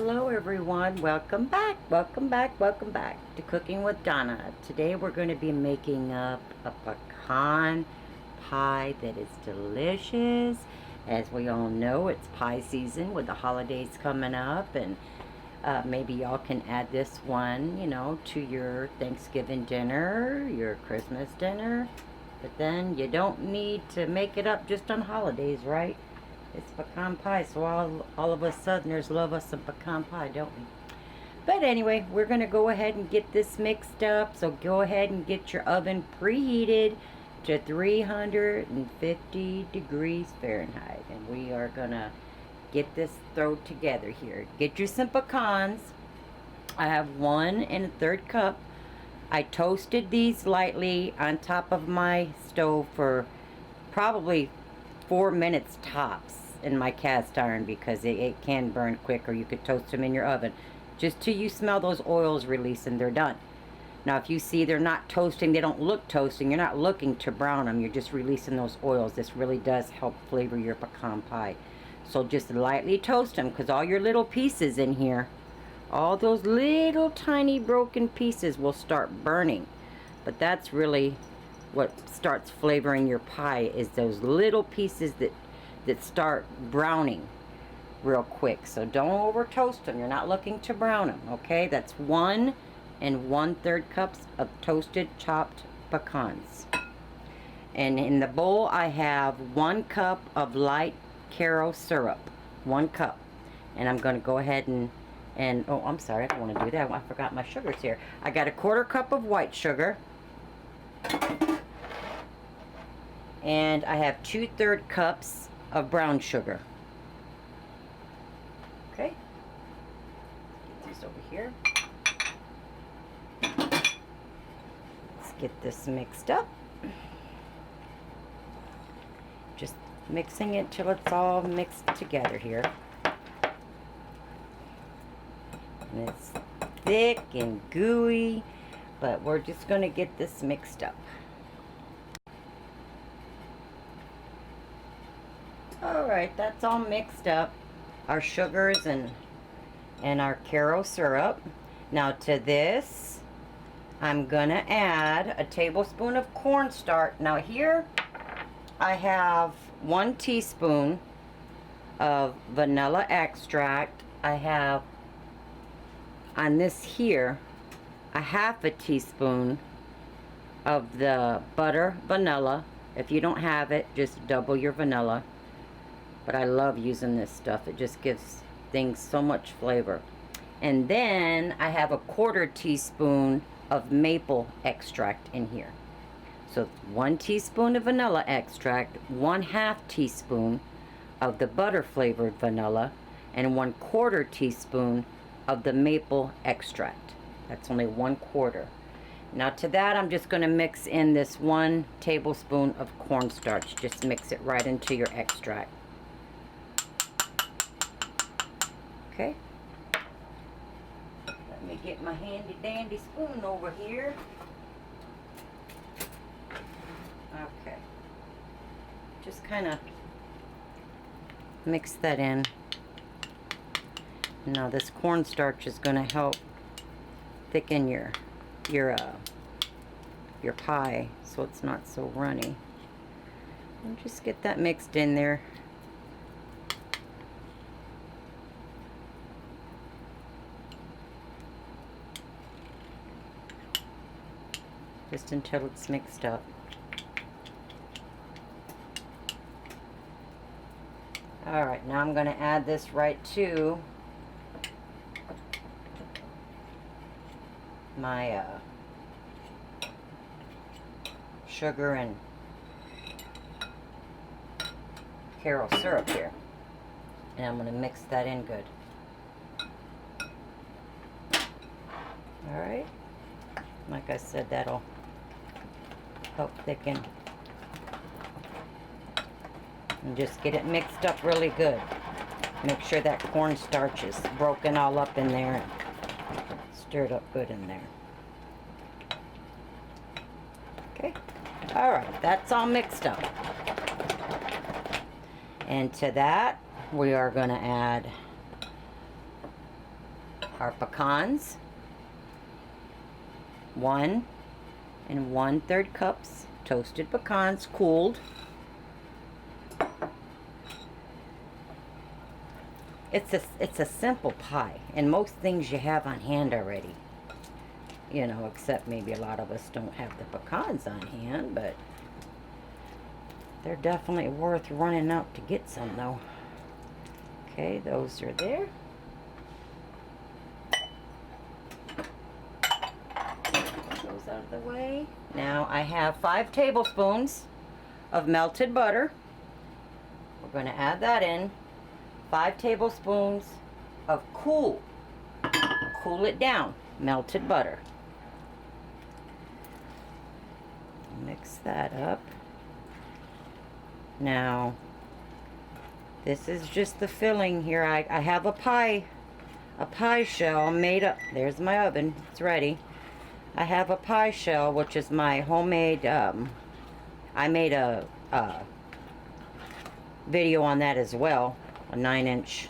Hello everyone, welcome back to Cooking with Donna. Today we're going to be making up a pecan pie that is delicious. As we all know, it's pie season with the holidays coming up, and maybe y'all can add this one, to your Thanksgiving dinner, your Christmas dinner. But then you don't need to make it up just on holidays, right? It's pecan pie, so all of us Southerners love us some pecan pie, don't we? But anyway, we're going to go ahead and get this mixed up. So go ahead and get your oven preheated to 350 degrees Fahrenheit. And we are going to get this thrown together here. Get you some pecans. I have 1 1/3 cup. I toasted these lightly on top of my stove for probably 4 minutes tops in my cast iron, because it can burn quick, or you could toast them in your oven just till you smell those oils release and they're done. Now if you see they're not toasting, they don't look toasting, you're not looking to brown them, you're just releasing those oils. This really does help flavor your pecan pie. So just lightly toast them, because all your little pieces in here, all those little tiny broken pieces will start burning. But that's really what starts flavoring your pie, is those little pieces that start browning real quick. So don't over toast them, you're not looking to brown them. Okay, that's 1 1/3 cups of toasted chopped pecans. And in the bowl I have 1 cup of light Caro syrup, 1 cup. And I'm going to go ahead and oh, I'm sorry, I don't want to do that, I forgot my sugars here. I got a 1/4 cup of white sugar, and I have 2/3 cups of brown sugar. Okay, get these over here. Let's get this mixed up. Just mixing it till it's all mixed together here. And it's thick and gooey, but we're just going to get this mixed up. Alright, that's all mixed up, our sugars and our Caro syrup. Now to this, I'm going to add a tablespoon of cornstarch. Now here, I have 1 teaspoon of vanilla extract. I have, on this here, a 1/2 teaspoon of the butter vanilla. If you don't have it, just double your vanilla. But I love using this stuff. It just gives things so much flavor. And then I have a 1/4 teaspoon of maple extract in here. So 1 teaspoon of vanilla extract, 1/2 teaspoon of the butter flavored vanilla, and 1/4 teaspoon of the maple extract. That's only 1/4. Now to that, I'm just going to mix in this 1 tablespoon of cornstarch. Just mix it right into your extract. Okay, let me get my handy dandy spoon over here. Okay, just kind of mix that in. Now this cornstarch is going to help thicken your pie, so it's not so runny. And just get that mixed in there. Just until it's mixed up. Alright, now I'm going to add this right to my sugar and Caro syrup here. And I'm going to mix that in good. Alright, like I said, that'll help thicken. And just get it mixed up really good. Make sure that cornstarch is broken all up in there and stirred up good in there. Okay, alright, that's all mixed up. And to that, we are going to add our pecans, 1 1/3 cups toasted pecans, cooled. It's a simple pie, and most things you have on hand already. You know, except maybe a lot of us don't have the pecans on hand, but they're definitely worth running out to get some though. Okay, those are there. Put those out of the way. Now I have 5 tablespoons of melted butter. We're going to add that in. 5 tablespoons of cool it down, melted butter. Mix that up. Now, this is just the filling here. I have a pie shell made up. There's my oven. It's ready. I have a pie shell, which is my homemade, I made a video on that as well. A 9-inch,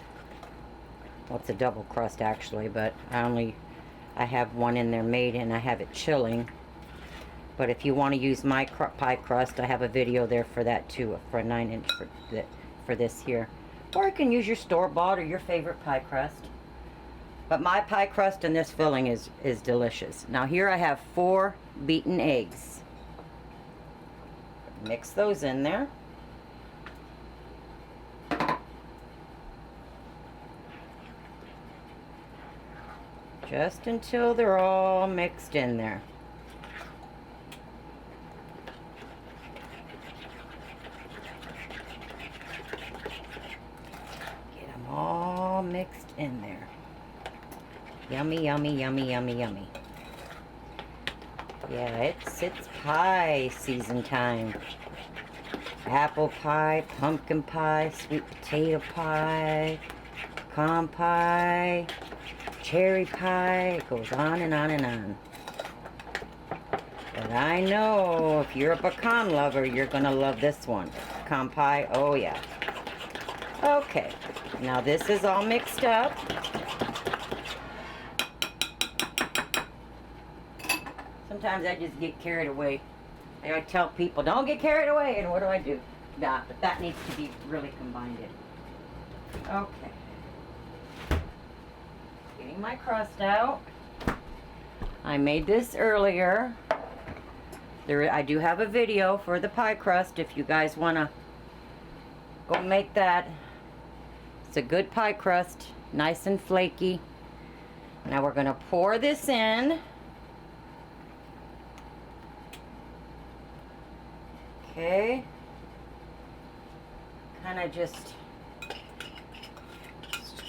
well, it's a double crust actually, but I have one in there made, and I have it chilling. But if you want to use my pie crust, I have a video there for that too, for a 9-inch for this here. Or you can use your store-bought or your favorite pie crust. But my pie crust and this filling is delicious. Now here I have 4 beaten eggs. Mix those in there. Just until they're all mixed in there. Get them all mixed in there. Yummy, yummy, yummy, yummy, yummy. Yeah, it's pie season time. Apple pie, pumpkin pie, sweet potato pie, pecan pie, cherry pie. It goes on and on and on. But I know if you're a pecan lover, you're gonna love this one. Pecan pie, oh yeah. Okay, now this is all mixed up. Sometimes I just get carried away. I tell people, don't get carried away, and what do? Nah, but that needs to be really combined in. Okay. Getting my crust out. I made this earlier. I do have a video for the pie crust if you guys want to go make that. It's a good pie crust, nice and flaky. Now we're going to pour this in. Okay. Kind of just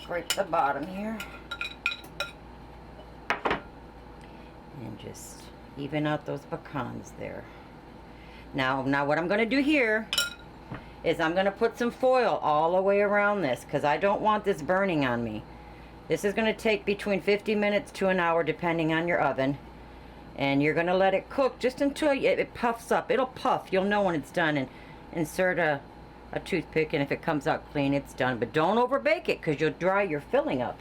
scrape the bottom here. And just even out those pecans there. Now what I'm going to do here is I'm going to put some foil all the way around this, because I don't want this burning on me. This is going to take between 50 minutes to an hour depending on your oven. And you're going to let it cook just until it puffs up. It'll puff. You'll know when it's done. And insert a toothpick, and if it comes out clean, it's done. But don't overbake it, because you'll dry your filling up.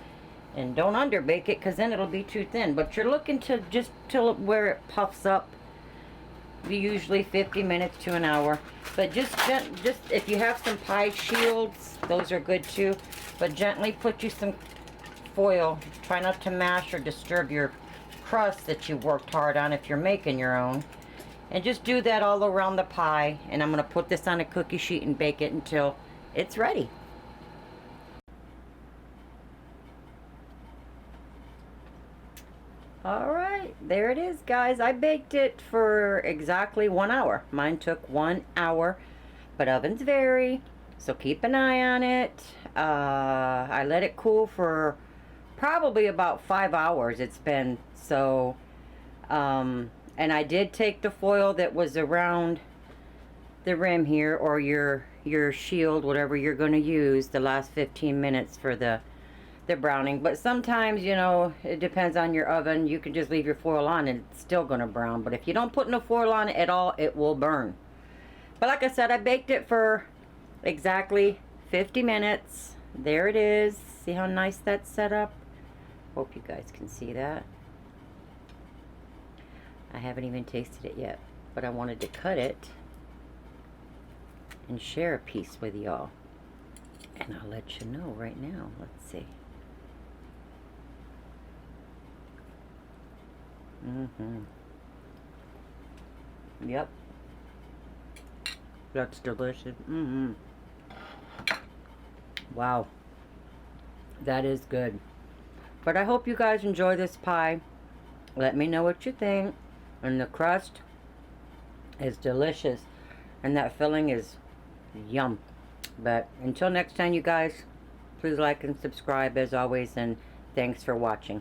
And don't underbake it, because then it'll be too thin. But you're looking to just till where it puffs up. Usually 50 minutes to an hour. But just if you have some pie shields, those are good too. But gently put you some foil. Try not to mash or disturb your crust that you worked hard on if you're making your own. And just do that all around the pie. And I'm going to put this on a cookie sheet and bake it until it's ready. Alright, there it is, guys. I baked it for exactly 1 hour. Mine took 1 hour, but ovens vary, so keep an eye on it. I let it cool for probably about 5 hours it's been. So and I did take the foil that was around the rim here, or your shield, whatever you're going to use, the last 15 minutes for the browning. But sometimes, you know, it depends on your oven. You can just leave your foil on and it's still going to brown. But if you don't put no foil on it at all, it will burn. But like I said, I baked it for exactly 50 minutes. There it is. See how nice that's set up? hope you guys can see that. I haven't even tasted it yet, but I wanted to cut it and share a piece with y'all. And I'll let you know right now. Let's see. Yep. That's delicious. Wow. That is good. But I hope you guys enjoy this pie. Let me know what you think. And the crust is delicious. And that filling is yum. But until next time, you guys, please like and subscribe as always. And thanks for watching.